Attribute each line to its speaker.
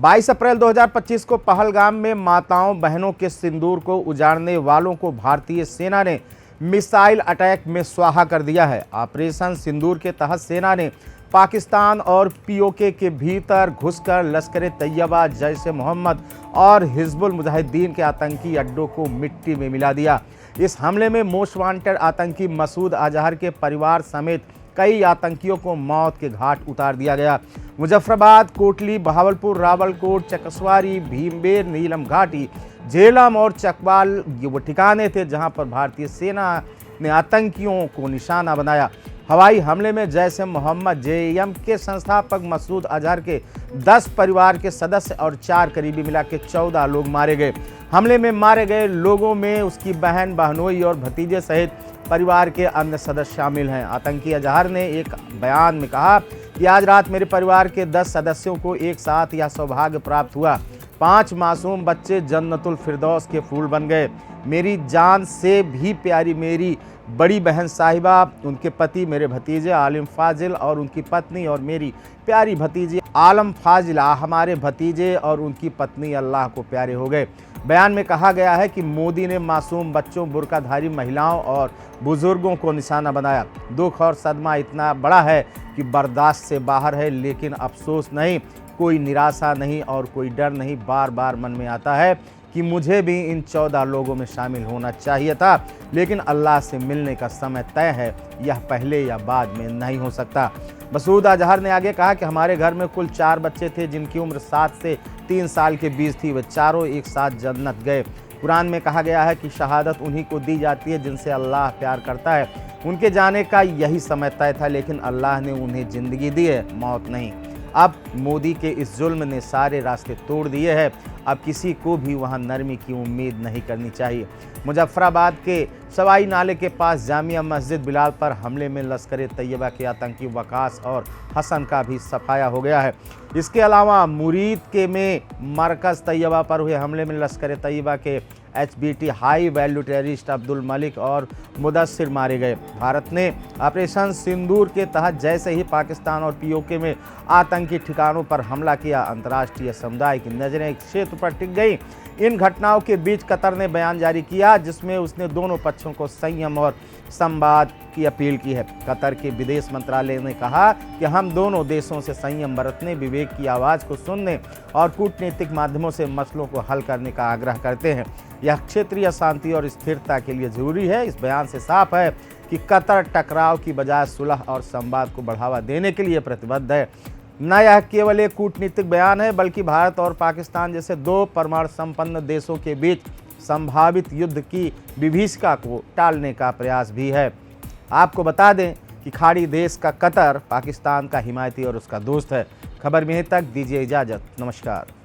Speaker 1: 22 अप्रैल 2025 को पहलगाम में माताओं बहनों के सिंदूर को उजाड़ने वालों को भारतीय सेना ने मिसाइल अटैक में स्वाहा कर दिया है। ऑपरेशन सिंदूर के तहत सेना ने पाकिस्तान और पीओके के भीतर घुसकर लश्कर तैयबा, जैश ए मोहम्मद और हिजबुल मुजाहिदीन के आतंकी अड्डों को मिट्टी में मिला दिया। इस हमले में मोस्ट वांटेड आतंकी मसूद अजहर के परिवार समेत कई आतंकियों को मौत के घाट उतार दिया गया। मुजफ्फराबाद, कोटली, बहावलपुर, रावलकोट, चकसवारी, भीमबेर, नीलम घाटी, झेलम और चकवाल ये वो ठिकाने थे जहां पर भारतीय सेना ने आतंकियों को निशाना बनाया। हवाई हमले में जैश ए मोहम्मद जेएम के संस्थापक मसूद अजहर के 10 परिवार के सदस्य और 4 करीबी मिला के 14 लोग मारे गए। हमले में मारे गए लोगों में उसकी बहन, बहनोई और भतीजे सहित परिवार के अन्य सदस्य शामिल हैं। आतंकी अजहर ने एक बयान में कहा कि आज रात मेरे परिवार के 10 सदस्यों को एक साथ यह सौभाग्य प्राप्त हुआ। 5 मासूम बच्चे जन्नतुल फिरदौस के फूल बन गए। मेरी जान से भी प्यारी मेरी बड़ी बहन साहिबा, उनके पति मेरे भतीजे आलिम फाजिल और उनकी पत्नी और मेरी प्यारी भतीजी आलम फाजिला, हमारे भतीजे और उनकी पत्नी अल्लाह को प्यारे हो गए। बयान में कहा गया है कि मोदी ने मासूम बच्चों, बुर्काधारी महिलाओं और बुजुर्गों को निशाना बनाया। दुख और सदमा इतना बड़ा है कि बर्दाश्त से बाहर है, लेकिन अफसोस नहीं, कोई निराशा नहीं और कोई डर नहीं। बार बार मन में आता है कि मुझे भी इन 14 लोगों में शामिल होना चाहिए था, लेकिन अल्लाह से मिलने का समय तय है, यह पहले या बाद में नहीं हो सकता। मसूद अजहर ने आगे कहा कि हमारे घर में कुल 4 बच्चे थे जिनकी उम्र 7 से 3 साल के बीच थी। वे चारों एक साथ जन्नत गए। कुरान में कहा गया है कि शहादत उन्हीं को दी जाती है जिनसे अल्लाह प्यार करता है। उनके जाने का यही समय तय था, लेकिन अल्लाह ने उन्हें ज़िंदगी दी है, मौत नहीं। अब मोदी के इस जुल्म ने सारे रास्ते तोड़ दिए हैं। अब किसी को भी वहां नरमी की उम्मीद नहीं करनी चाहिए। मुजफ्फराबाद के सवाई नाले के पास जामिया मस्जिद बिलाल पर हमले में लश्कर तैयबा के आतंकी वकास और हसन का भी सफाया हो गया है। इसके अलावा मुरीद के में मरकज़ तैयबा पर हुए हमले में लश्कर तैयबा के HBT high value terrorist Abdul Malik और मुदस्सिर मारे गए। भारत ने ऑपरेशन सिंदूर के तहत जैसे ही पाकिस्तान और पीओके में आतंकी ठिकानों पर हमला किया, अंतर्राष्ट्रीय समुदाय की नज़रें एक क्षेत्र पर टिक गई। इन घटनाओं के बीच कतर ने बयान जारी किया जिसमें उसने दोनों पक्षों को संयम और संवाद की अपील की है। कतर के विदेश मंत्रालय ने कहा कि हम दोनों देशों से संयम बरतने, विवेक की आवाज़ को सुनने और कूटनीतिक माध्यमों से मसलों को हल करने का आग्रह करते हैं। यह क्षेत्रीय शांति और स्थिरता के लिए जरूरी है। इस बयान से साफ है कि कतर टकराव की बजाय सुलह और संवाद को बढ़ावा देने के लिए प्रतिबद्ध है। न यह केवल एक कूटनीतिक बयान है, बल्कि भारत और पाकिस्तान जैसे 2 परमाणु संपन्न देशों के बीच संभावित युद्ध की विभीषिका को टालने का प्रयास भी है। आपको बता दें कि खाड़ी देश का कतर पाकिस्तान का हिमायती और उसका दोस्त है। खबर में तक दीजिए इजाज़त। नमस्कार।